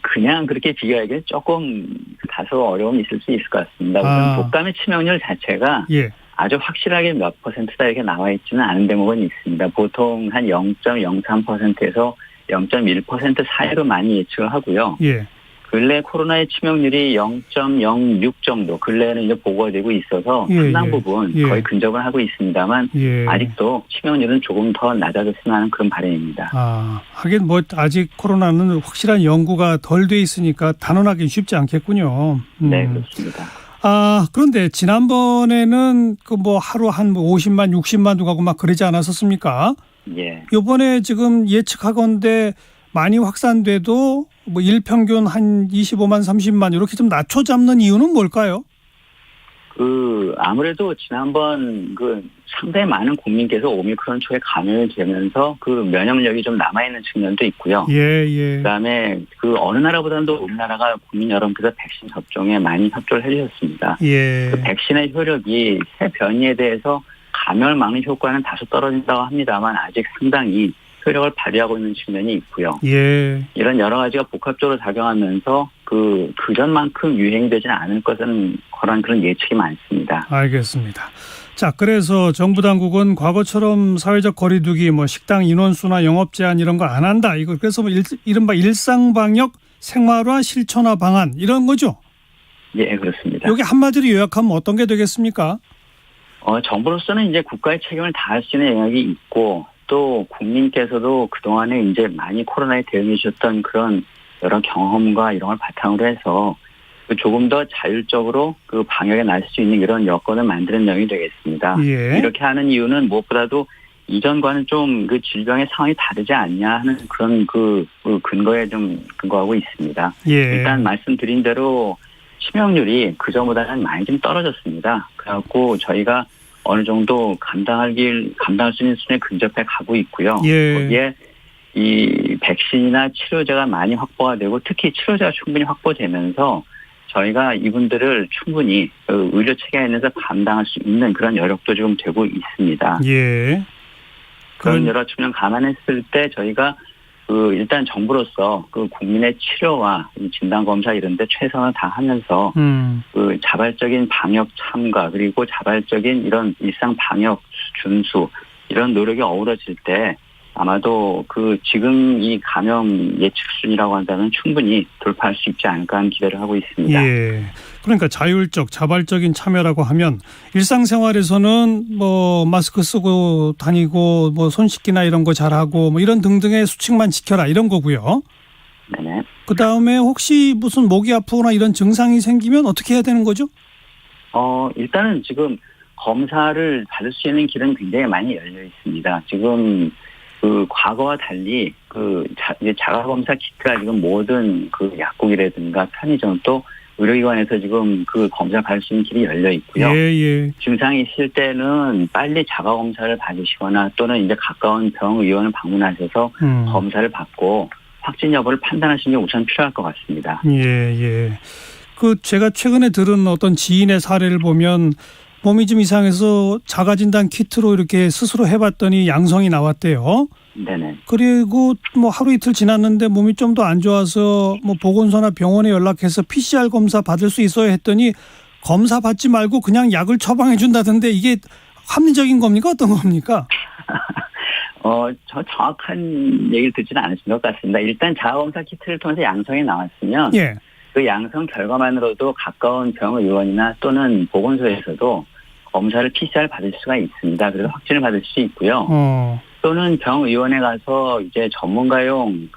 G: 그냥 그렇게 비교하기엔 조금 다소 어려움이 있을 수 있을 것 같습니다. 우선 독감의 치명률 자체가
B: 예.
G: 아주 확실하게 몇 %다 이렇게 나와 있지는 않은 대목은 있습니다. 보통 한 0.03%에서 0.1% 사이로 많이 예측을 하고요.
B: 예.
G: 근래 코로나의 치명률이 0.06 정도 근래에는 이제 보고가 되고 있어서 상당 부분 거의 근접을 하고 있습니다만 아직도 치명률은 조금 더 낮아졌으면 하는 그런 바람입니다.
B: 하긴 뭐 아직 코로나는 확실한 연구가 덜 돼 있으니까 단언하기 쉽지 않겠군요.
G: 네, 그렇습니다.
B: 그런데 지난번에는 그 뭐 하루 한 50만, 60만도 가고 막 그러지 않았었습니까?
G: 예.
B: 이번에 지금 예측하건대 많이 확산돼도 뭐 일평균 한 25만, 30만 이렇게 좀 낮춰 잡는 이유는 뭘까요?
G: 아무래도 지난번 상당히 많은 국민께서 오미크론 초에 감염이 되면서 그 면역력이 좀 남아있는 측면도 있고요.
B: 예.
G: 그다음에 어느 나라보다도 우리나라가 국민 여러분께서 백신 접종에 많이 협조를 해주셨습니다.
B: 예.
G: 그 백신의 효력이 새 변이에 대해서 감염을 막는 효과는 다소 떨어진다고 합니다만 아직 상당히 효력을 발휘하고 있는 측면이 있고요.
B: 예.
G: 이런 여러 가지가 복합적으로 작용하면서 그전만큼 유행이 되지는 않을 거라는 그런 예측이 많습니다.
B: 알겠습니다. 자, 그래서 정부 당국은 과거처럼 사회적 거리두기, 뭐 식당 인원수나 영업 제한 이런 거 안 한다. 그래서 뭐 이른바 일상방역 생활화 실천화 방안 이런 거죠?
G: 예, 그렇습니다.
B: 여기 한마디로 요약하면 어떤 게 되겠습니까?
G: 정부로서는 이제 국가의 책임을 다할 수 있는 영역이 있고 또 국민께서도 그동안에 이제 많이 코로나에 대응해 주셨던 그런 여러 경험과 이런 걸 바탕으로 해서 조금 더 자율적으로 방역에 나설 수 있는 이런 여건을 만드는 영역이 되겠습니다.
B: 예.
G: 이렇게 하는 이유는 무엇보다도 이전과는 좀 질병의 상황이 다르지 않냐 하는 그런 근거에 좀 근거하고 있습니다.
B: 예.
G: 일단 말씀드린 대로 치명률이 그전보다는 많이 좀 떨어졌습니다. 그래갖고 저희가 어느 정도 감당할 수 있는 수준에 근접해 가고 있고요.
B: 예.
G: 거기에 이 백신이나 치료제가 많이 확보가 되고 특히 치료제가 충분히 확보되면서 저희가 이분들을 충분히 의료 체계 안에서 감당할 수 있는 그런 여력도 지금 되고 있습니다.
B: 예.
G: 그런 여러 측면 감안했을 때 저희가 일단 정부로서 국민의 치료와 진단검사 이런 데 최선을 다하면서 자발적인 방역 참가 그리고 자발적인 이런 일상 방역 준수 이런 노력이 어우러질 때 아마도 지금 이 감염 예측 수준이라고 한다면 충분히 돌파할 수 있지 않을까 하는 기대를 하고 있습니다.
B: 예. 그러니까 자율적, 자발적인 참여라고 하면 일상생활에서는 뭐 마스크 쓰고 다니고 뭐 손 씻기나 이런 거 잘하고 뭐 이런 등등의 수칙만 지켜라 이런 거고요.
G: 네네.
B: 그다음에 혹시 무슨 목이 아프거나 이런 증상이 생기면 어떻게 해야 되는 거죠?
G: 일단은 지금 검사를 받을 수 있는 길은 굉장히 많이 열려 있습니다. 지금 과거와 달리 이제 자가검사 키트가 지금 모든 약국이라든가 편의점 또 의료기관에서 지금 검사 받을 수 있는 길이 열려 있고요.
B: 예.
G: 증상이 있을 때는 빨리 자가검사를 받으시거나 또는 이제 가까운 병의원을 방문하셔서 검사를 받고 확진 여부를 판단하시는 게 우선 필요할 것 같습니다.
B: 예. 제가 최근에 들은 어떤 지인의 사례를 보면 몸이 좀 이상해서 자가진단 키트로 이렇게 스스로 해봤더니 양성이 나왔대요.
G: 네네.
B: 그리고 뭐 하루 이틀 지났는데 몸이 좀 더 안 좋아서 뭐 보건소나 병원에 연락해서 PCR 검사 받을 수 있어야 했더니 검사 받지 말고 그냥 약을 처방해 준다던데 이게 합리적인 겁니까? 어떤 겁니까?
G: 저 정확한 얘기를 듣지는 않으신 것 같습니다. 일단 자가검사 키트를 통해서 양성이 나왔으면
B: 예.
G: 그 양성 결과만으로도 가까운 병의원이나 또는 보건소에서도 검사를 PCR 받을 수가 있습니다. 그래서 확진을 받을 수 있고요. 또는 병의원에 가서 이제 전문가용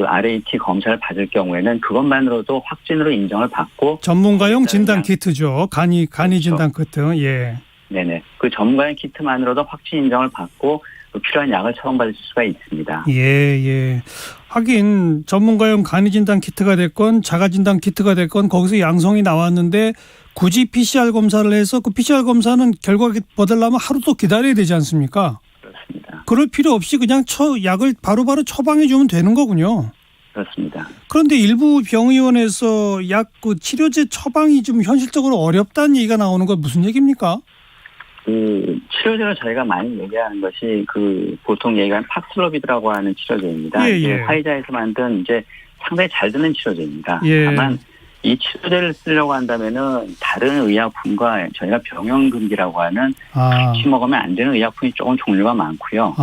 G: RAT 검사를 받을 경우에는 그것만으로도 확진으로 인정을 받고
B: 전문가용 진단 키트죠. 간이 진단 키트. 예.
G: 네네. 그 전문가용 키트만으로도 확진 인정을 받고 필요한 약을 처방받을 수가 있습니다.
B: 예. 하긴 전문가용 간이 진단 키트가 됐건 자가 진단 키트가 됐건 거기서 양성이 나왔는데 굳이 PCR 검사를 해서 그 PCR 검사는 결과 받으려면 하루 또 기다려야 되지 않습니까?
G: 그렇습니다.
B: 그럴 필요 없이 그냥 약을 바로바로 처방해 주면 되는 거군요.
G: 그렇습니다.
B: 그런데 일부 병의원에서 치료제 처방이 좀 현실적으로 어렵다는 얘기가 나오는 건 무슨 얘기입니까?
G: 치료제로 저희가 많이 얘기하는 것이 보통 얘기하는 팍슬로비드라고 하는 치료제입니다.
B: 예.
G: 화이자에서 만든 이제 상당히 잘 드는 치료제입니다.
B: 예.
G: 다만 이 치료제를 쓰려고 한다면은 다른 의약품과 저희가 병용금지라고 하는 같이 먹으면 안 되는 의약품이 조금 종류가 많고요.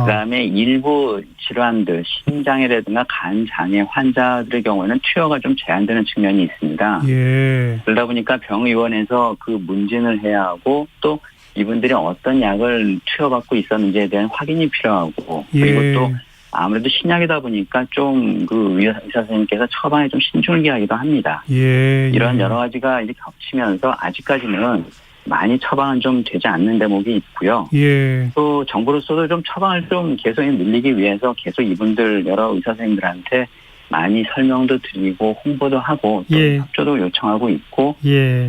G: 그다음에 일부 질환들, 심장이라든가 간 장애 환자들의 경우에는 투여가 좀 제한되는 측면이 있습니다.
B: 예.
G: 그러다 보니까 병의원에서 문진을 해야 하고 또 이분들이 어떤 약을 투여받고 있었는지에 대한 확인이 필요하고 그리고 또 아무래도 신약이다 보니까 좀 의사 선생님께서 처방에 좀 신중을 기하기도 합니다. 이런 여러 가지가 이제 겹치면서 아직까지는 많이 처방은 좀 되지 않는 대목이 있고요. 또 정부로서도 좀 처방을 좀 계속 늘리기 위해서 계속 이분들 여러 의사 선생님들한테 많이 설명도 드리고 홍보도 하고 또 협조도 요청하고 있고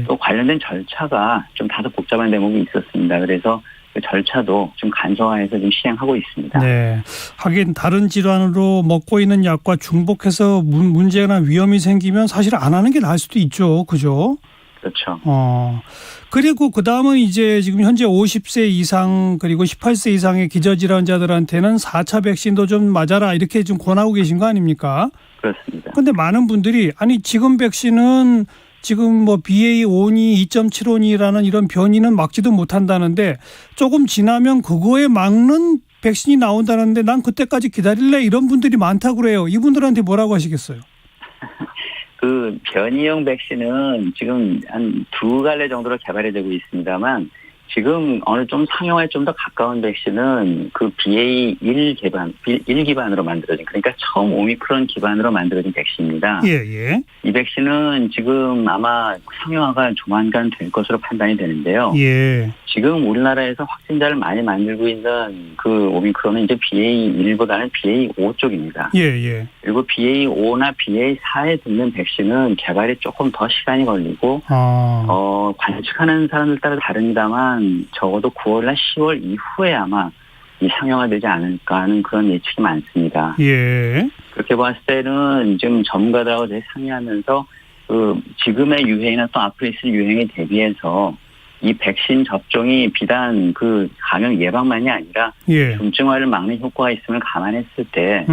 G: 또 관련된 절차가 좀 다소 복잡한 대목이 있었습니다. 그래서 그 절차도 좀 간소화해서 좀 시행하고 있습니다.
B: 네. 하긴 다른 질환으로 먹고 있는 약과 중복해서 문제나 위험이 생기면 사실 안 하는 게 나을 수도 있죠. 그죠?
G: 그렇죠.
B: 그리고 그다음은 이제 지금 현재 50세 이상 그리고 18세 이상의 기저질환자들한테는 4차 백신도 좀 맞아라 이렇게 좀 권하고 계신 거 아닙니까?
G: 그렇습니다.
B: 그런데 많은 분들이 지금 백신은 지금 BA.5니 2.75니라는 이런 변이는 막지도 못한다는데 조금 지나면 그거에 막는 백신이 나온다는데 난 그때까지 기다릴래 이런 분들이 많다고 그래요. 이분들한테 뭐라고 하시겠어요?
G: 변이용 백신은 지금 한 2갈래 정도로 개발이 되고 있습니다만 지금 어느 좀 상용화에 좀 더 가까운 백신은 BA.1 기반으로 만들어진 그러니까 처음 오미크론 기반으로 만들어진 백신입니다.
B: 예.
G: 이 백신은 지금 아마 상용화가 조만간 될 것으로 판단이 되는데요. 지금 우리나라에서 확진자를 많이 만들고 있는 오미크론은 이제 BA.1보다는 BA.5 쪽입니다. 그리고 BA.5나 BA.4에 듣는 백신은 개발이 조금 더 시간이 걸리고 관측하는 사람들 따라 다릅니다만 적어도 9월이나 10월 이후에 아마 상용화되지 않을까 하는 그런 예측이 많습니다. 그렇게 봤을 때는 지금 전문가들하고 상의하면서 지금의 유행이나 또 앞으로 있을 유행에 대비해서 이 백신 접종이 비단 감염 예방만이 아니라 중증화를 막는 효과가 있음을 감안했을 때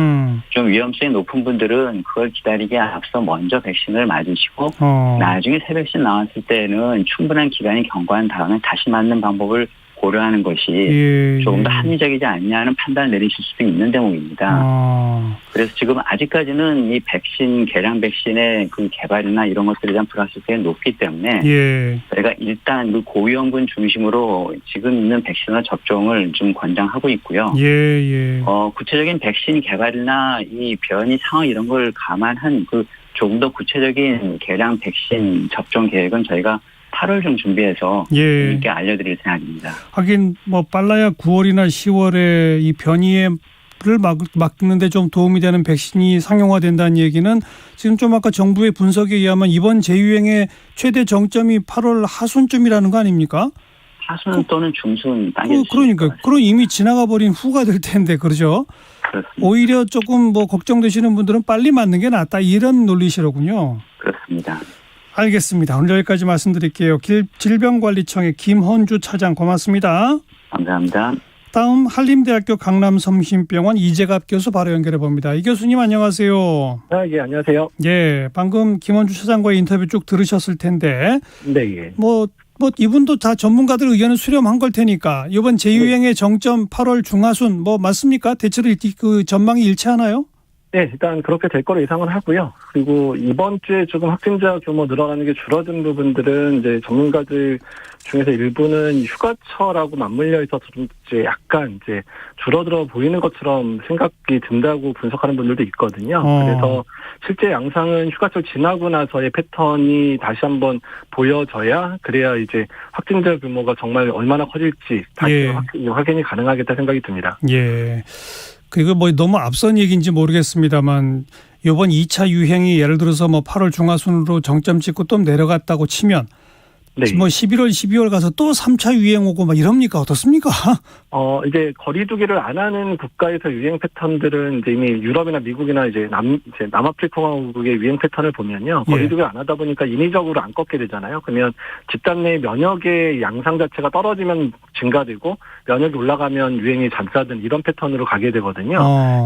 G: 좀 위험성이 높은 분들은 그걸 기다리기에 앞서 먼저 백신을 맞으시고 나중에 새 백신 나왔을 때는 충분한 기간이 경과한 다음에 다시 맞는 방법을 고려하는 것이
B: 예,
G: 조금 더
B: 예.
G: 합리적이지 않냐는 판단을 내리실 수도 있는 대목입니다. 그래서 지금 아직까지는 이 백신, 개량 백신의 그 개발이나 이런 것들에 대한 불확실성이 높기 때문에
B: 예.
G: 저희가 일단 그 고위험군 중심으로 지금 있는 백신과 접종을 좀 권장하고 있고요.
B: 예, 예.
G: 구체적인 백신 개발이나 이 변이 상황 이런 걸 감안한 그 조금 더 구체적인 개량 백신 접종 계획은 저희가 8월 중 준비해서
B: 예.
G: 국민께 알려드릴 생각입니다.
B: 하긴 뭐 빨라야 9월이나 10월에 이 변이를 막는데 좀 도움이 되는 백신이 상용화된다는 얘기는 지금 좀 아까 정부의 분석에 의하면 이번 재유행의 최대 정점이 8월 하순쯤이라는 거 아닙니까?
G: 하순 또는 중순 당일.
B: 그러니까 그럼 이미 지나가 버린 후가 될 텐데 그러죠?
G: 그렇습니다.
B: 오히려 조금 뭐 걱정되시는 분들은 빨리 맞는 게 낫다 이런 논리시로군요.
G: 그렇습니다.
B: 알겠습니다. 오늘 여기까지 말씀드릴게요. 질병관리청의 김헌주 차장 고맙습니다.
G: 감사합니다.
B: 다음 한림대학교 강남섬심병원 이재갑 교수 바로 연결해 봅니다. 이 교수님 안녕하세요.
H: 예, 안녕하세요.
B: 예, 방금 김헌주 차장과의 인터뷰 쭉 들으셨을 텐데
H: 네, 예.
B: 뭐 이분도 다 전문가들 의견을 수렴한 걸 테니까 이번 재유행의 정점 8월 중하순 뭐 맞습니까? 대체로 그 전망이 일치하나요?
H: 네, 일단 그렇게 될 거로 예상을 하고요. 그리고 이번 주에 조금 확진자 규모 늘어나는 게 줄어든 부분들은 이제 전문가들 중에서 일부는 휴가철하고 맞물려 있어서 좀 이제 약간 이제 줄어들어 보이는 것처럼 생각이 든다고 분석하는 분들도 있거든요. 그래서 실제 양상은 휴가철 지나고 나서의 패턴이 다시 한번 보여져야 그래야 이제 확진자 규모가 정말 얼마나 커질지 다시
B: 예.
H: 확인이 가능하겠다 생각이 듭니다.
B: 예. 그리고 뭐 너무 앞선 얘기인지 모르겠습니다만 이번 2차 유행이 예를 들어서 뭐 8월 중하순으로 정점 찍고 또 내려갔다고 치면
H: 네.
B: 뭐 11월, 12월 가서 또 3차 유행 오고 막 이럽니까? 어떻습니까?
H: 이제 거리두기를 안 하는 국가에서 유행 패턴들은 이제 이미 유럽이나 미국이나 이제 남아프리카국의 유행 패턴을 보면요. 거리두기를 안 하다 보니까 인위적으로 안 꺾게 되잖아요. 그러면 집단 내 면역의 양상 자체가 떨어지면 증가되고 면역이 올라가면 유행이 잦아든 이런 패턴으로 가게 되거든요.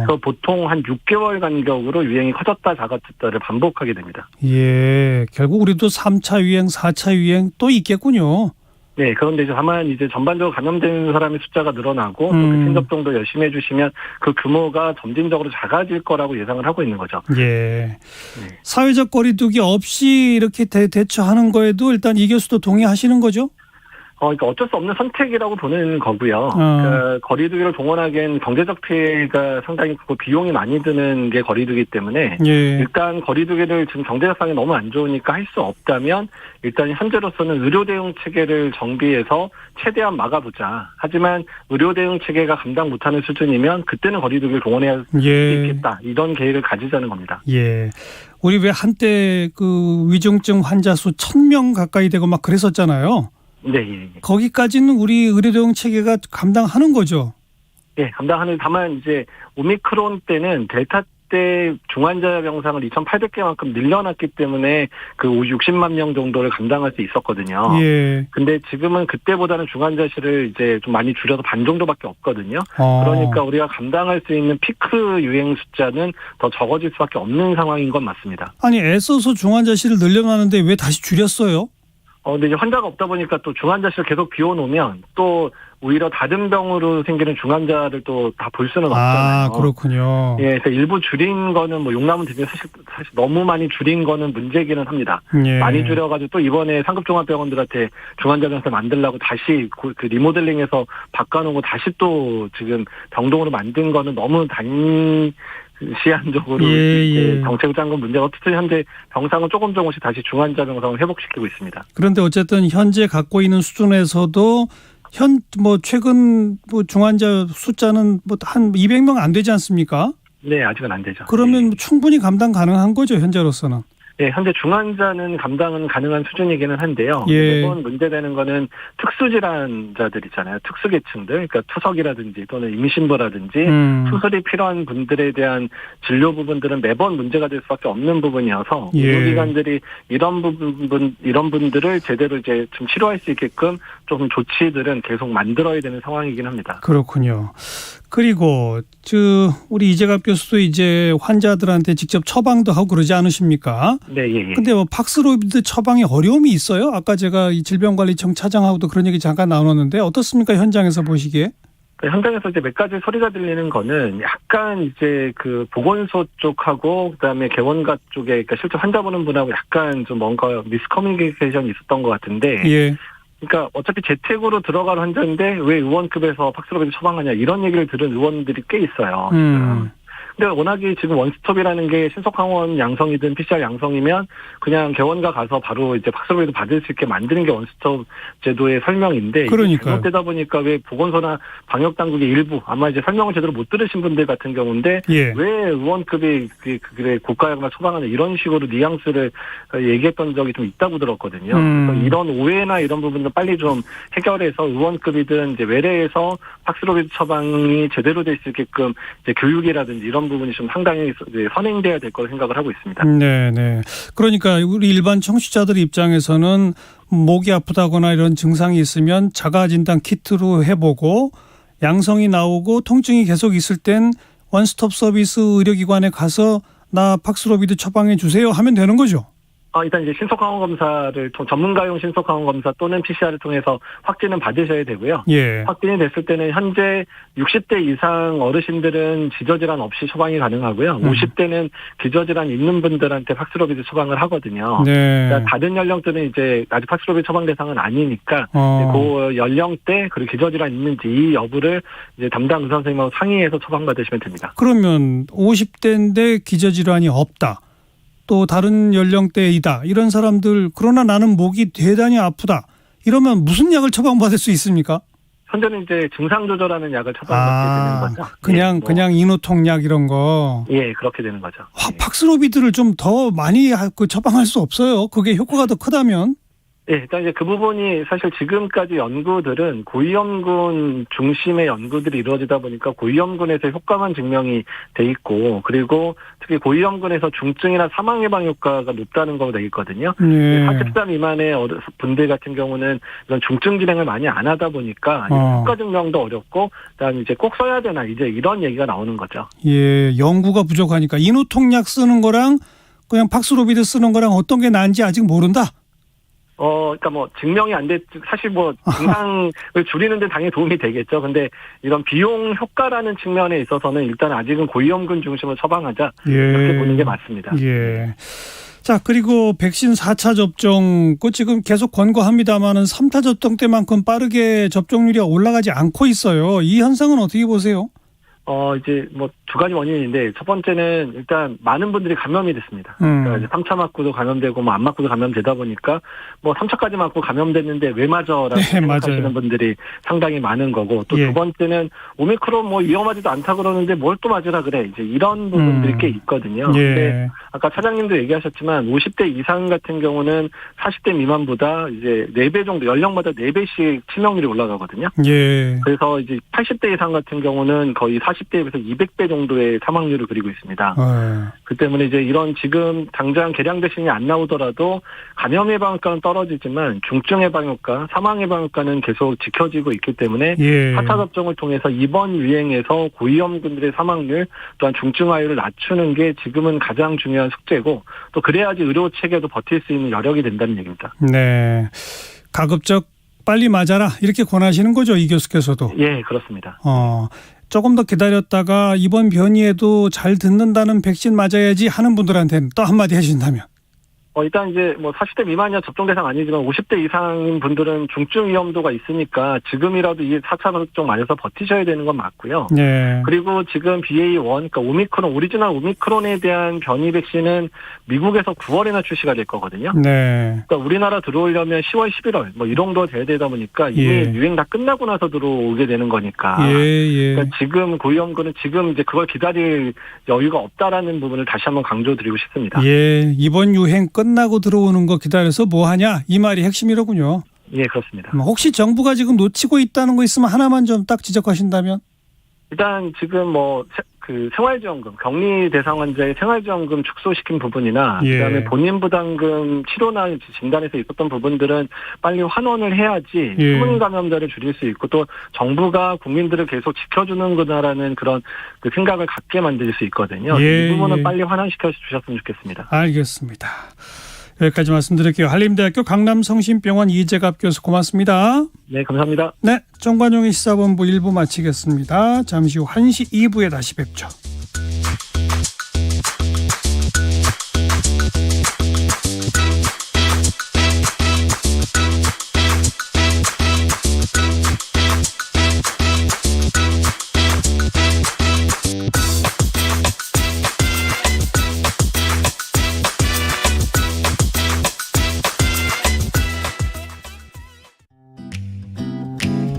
H: 그래서 보통 한 6개월 간격으로 유행이 커졌다 작아졌다를 반복하게 됩니다.
B: 예. 결국 우리도 3차 유행, 4차 유행 또 있겠군요.
H: 네, 그런데 이제 다만 이제 전반적으로 감염되는 사람의 숫자가 늘어나고 또 백신 접종도 열심히 해주시면 그 규모가 점진적으로 작아질 거라고 예상을 하고 있는 거죠.
B: 예.
H: 네.
B: 사회적 거리두기 없이 이렇게 대처하는 거에도 일단 이 교수도 동의하시는 거죠?
H: 그러니까 어쩔 수 없는 선택이라고 보는 거고요. 그러니까 거리두기를 동원하기엔 경제적 피해가 상당히 크고 비용이 많이 드는 게 거리두기 때문에
B: 예.
H: 일단 거리두기를 지금 경제적 상황이 너무 안 좋으니까 할 수 없다면 일단 현재로서는 의료 대응 체계를 정비해서 최대한 막아보자. 하지만 의료 대응 체계가 감당 못하는 수준이면 그때는 거리두기를 동원해야
B: 예.
H: 있겠다. 이런 계획을 가지자는 겁니다.
B: 예. 우리 왜 한때 그 위중증 환자 수 1,000명 가까이 되고 막 그랬었잖아요.
H: 네, 예.
B: 거기까지는 우리 의료 대응 체계가 감당하는 거죠.
H: 예, 감당하는 다만 이제 오미크론 때는 델타 때 중환자 병상을 2,800개만큼 늘려놨기 때문에 그 60만 명 정도를 감당할 수 있었거든요.
B: 예.
H: 근데 지금은 그때보다는 중환자실을 이제 좀 많이 줄여서 반 정도밖에 없거든요. 그러니까 우리가 감당할 수 있는 피크 유행 숫자는 더 적어질 수밖에 없는 상황인 건 맞습니다.
B: 아니 애써서 중환자실을 늘려놨는데 왜 다시 줄였어요?
H: 근데 이제 환자가 없다 보니까 또 중환자실 계속 비워놓으면 또 오히려 다른 병으로 생기는 중환자를 또 다 볼 수는 없잖아요.
B: 아, 그렇군요.
H: 예, 그래서 일부 줄인 거는 뭐 용남은 되게 사실 너무 많이 줄인 거는 문제기는 합니다.
B: 예.
H: 많이 줄여가지고 또 이번에 상급 종합병원들한테 중환자 병상 만들라고 다시 그 리모델링해서 바꿔놓고 다시 또 지금 병동으로 만든 거는 너무 시한적으로
B: 예.
H: 정책을 짠 건 문제가 어쨌든 현재 병상은 조금씩 다시 중환자 병상을 회복시키고 있습니다.
B: 그런데 어쨌든 현재 갖고 있는 수준에서도 최근 중환자 숫자는 한 200명 안 되지 않습니까?
H: 네, 아직은 안 되죠.
B: 그러면 충분히 감당 가능한 거죠, 현재로서는.
H: 네, 현재 중환자는 감당은 가능한 수준이기는 한데요.
B: 예.
H: 매번 문제되는 거는 특수질환자들 있잖아요. 특수계층들, 그러니까 투석이라든지 또는 임신부라든지 수술이 필요한 분들에 대한 진료 부분들은 매번 문제가 될 수밖에 없는 부분이어서
B: 예.
H: 의료기관들이 이런 분들을 제대로 이제 좀 치료할 수 있게끔 좀 조치들은 계속 만들어야 되는 상황이긴 합니다.
B: 그렇군요. 그리고 우리 이재갑 교수도 이제 환자들한테 직접 처방도 하고 그러지 않으십니까?
H: 네, 예.
B: 근데 뭐 팍스로비드 처방에 어려움이 있어요? 아까 제가 이 질병관리청 차장하고도 그런 얘기 잠깐 나눴는데 어떻습니까? 현장에서 보시기에?
H: 현장에서 이제 몇 가지 소리가 들리는 거는 약간 이제 그 보건소 쪽하고 그다음에 개원가 쪽에 그러니까 실제 환자 보는 분하고 약간 좀 뭔가 미스커뮤니케이션이 있었던 것 같은데.
B: 예.
H: 그러니까 어차피 재택으로 들어갈 환자인데 왜 의원급에서 팍스로비드 처방하냐 이런 얘기를 들은 의원들이 꽤 있어요. 근데 워낙에 지금 원스톱이라는 게 신속항원 양성이든 PCR 양성이면 그냥 개원가 가서 바로 이제 팍스로비드 받을 수 있게 만드는 게 원스톱 제도의 설명인데
B: 그러니까요.
H: 잘못되다 보니까 왜 보건소나 방역당국의 일부 아마 이제 설명을 제대로 못 들으신 분들 같은 경우인데
B: 예.
H: 왜 의원급이 그래 고가약만 처방하는 이런 식으로 뉘앙스를 얘기했던 적이 좀 있다고 들었거든요. 그래서 이런 오해나 이런 부분은 빨리 좀 해결해서 의원급이든 이제 외래에서 팍스로비드 처방이 제대로 될 수 있게끔 이제 교육이라든지 이런 부분이 좀 상당히 선행돼야 될 거로 생각을 하고 있습니다.
B: 네. 그러니까 우리 일반 청취자들 입장에서는 목이 아프다거나 이런 증상이 있으면 자가진단 키트로 해보고 양성이 나오고 통증이 계속 있을 땐 원스톱 서비스 의료기관에 가서 나 팍스로비드 처방해 주세요 하면 되는 거죠?
H: 일단 이제 신속항원 검사를 전문가용 신속항원 검사 또는 PCR을 통해서 확진은 받으셔야 되고요.
B: 예.
H: 확진이 됐을 때는 현재 60대 이상 어르신들은 기저질환 없이 처방이 가능하고요. 50대는 기저질환 있는 분들한테 팍스로비드 처방을 하거든요.
B: 네.
H: 그러니까 다른 연령대는 이제 아직 팍스로비드 처방 대상은 아니니까 그 연령대 그리고 기저질환 있는지 이 여부를 이제 담당 의사 선생님하고 상의해서 처방받으시면 됩니다.
B: 그러면 50대인데 기저질환이 없다. 또 다른 연령대이다. 이런 사람들 그러나 나는 목이 대단히 아프다. 이러면 무슨 약을 처방받을 수 있습니까?
H: 현재는 이제 증상 조절하는 약을 처방받게 되는 거죠.
B: 그냥 이노통약 이런 거.
H: 예, 그렇게 되는 거죠.
B: 팍스로비드를 좀 더 많이 처방할 수 없어요. 그게 효과가 더 크다면?
H: 예, 일단 이제 그 부분이 사실 지금까지 연구들은 고위험군 중심의 연구들이 이루어지다 보니까 고위험군에서 효과만 증명이 돼 있고 그리고 특히 고위험군에서 중증이나 사망 예방 효과가 높다는 거로 돼 있거든요.
B: 예.
H: 40살 미만의 분들 같은 경우는 이런 중증 진행을 많이 안 하다 보니까 효과 증명도 어렵고 그다음에 이제 꼭 써야 되나 이제 이런 얘기가 나오는 거죠.
B: 예, 연구가 부족하니까 이노통약 쓰는 거랑 그냥 팍스로비드 쓰는 거랑 어떤 게 나은지 아직 모른다.
H: 그러니까 뭐 증명이 안 됐, 사실 뭐 증상을 줄이는데 당연히 도움이 되겠죠. 근데 이런 비용 효과라는 측면에 있어서는 일단 아직은 고위험군 중심으로 처방하자 이렇게 보는 게 맞습니다.
B: 예. 자, 그리고 백신 4차 접종 지금 계속 권고합니다만은 3차 접종 때만큼 빠르게 접종률이 올라가지 않고 있어요. 이 현상은 어떻게 보세요?
H: 이제 뭐 두 가지 원인인데 첫 번째는 일단 많은 분들이 감염이 됐습니다. 그러니까 이제 3차 맞고도 감염되고 뭐 안 맞고도 감염되다 보니까 뭐 3차까지 맞고 감염됐는데 왜 맞아라고 생각하시는 분들이 상당히 많은 거고 또 두 번째는 오미크론 뭐 위험하지도 않다 그러는데 뭘 또 맞으라 그래 이제 이런 부분들이 꽤 있거든요. 근데 아까 차장님도 얘기하셨지만 50대 이상 같은 경우는 40대 미만보다 이제 4배 정도 연령마다 4배씩 치명률이 올라가거든요. 그래서 이제 80대 이상 같은 경우는 거의 40대에 비해서 200배 정도의 사망률을 그리고 있습니다. 그 때문에 이제 이런 지금 당장 개량 백신이 안 나오더라도 감염 예방 효과는 떨어지지만 중증 예방 효과, 사망 예방 효과는 계속 지켜지고 있기 때문에 4차 접종을 통해서 이번 유행에서 고위험군들의 사망률 또한 중증화율을 낮추는 게 지금은 가장 중요한 숙제고 또 그래야지 의료 체계도 버틸 수 있는 여력이 된다는 얘기입니다.
B: 네. 가급적 빨리 맞아라 이렇게 권하시는 거죠, 이 교수께서도?
H: 예, 그렇습니다.
B: 조금 더 기다렸다가 이번 변이에도 잘 듣는다는 백신 맞아야지 하는 분들한테는 또 한마디 해주신다면?
H: 일단 이제 뭐 40대 미만이야 접종 대상 아니지만 50대 이상인 분들은 중증 위험도가 있으니까 지금이라도 이 4차 접종 맞아서 버티셔야 되는 건 맞고요. 그리고 지금 BA.1, 그러니까 오미크론, 오리지널 오미크론에 대한 변이 백신은 미국에서 9월에나 출시가 될 거거든요. 그러니까 우리나라 들어오려면 10월, 11월 뭐 이 정도 돼야 되다 보니까 이미 유행 다 끝나고 나서 들어오게 되는 거니까. 그러니까 지금 고위험군은 지금 이제 그걸 기다릴 여유가 없다라는 부분을 다시 한번 강조드리고 싶습니다.
B: 이번 유행 끝나고 들어오는 거 기다려서 뭐 하냐 이 말이 핵심이로군요.
H: 예, 그렇습니다.
B: 혹시 정부가 지금 놓치고 있다는 거 있으면 하나만 좀 딱 지적하신다면?
H: 일단 지금 뭐 그 생활지원금, 격리 대상 환자의 생활지원금 축소시킨 부분이나
B: 예.
H: 그다음에 본인 부담금 치료나 진단에서 있었던 부분들은 빨리 환원을 해야지
B: 예.
H: 숨은 감염자를 줄일 수 있고 또 정부가 국민들을 계속 지켜주는구나라는 그런 그 생각을 갖게 만들 수 있거든요.
B: 예.
H: 이 부분은
B: 예.
H: 빨리 환원시켜 주셨으면 좋겠습니다.
B: 알겠습니다. 여기까지 말씀드릴게요. 한림대학교 강남성심병원 이재갑 교수 고맙습니다.
H: 네, 감사합니다.
B: 네, 정관용의 시사본부 1부 마치겠습니다. 잠시 후 1시 2부에 다시 뵙죠.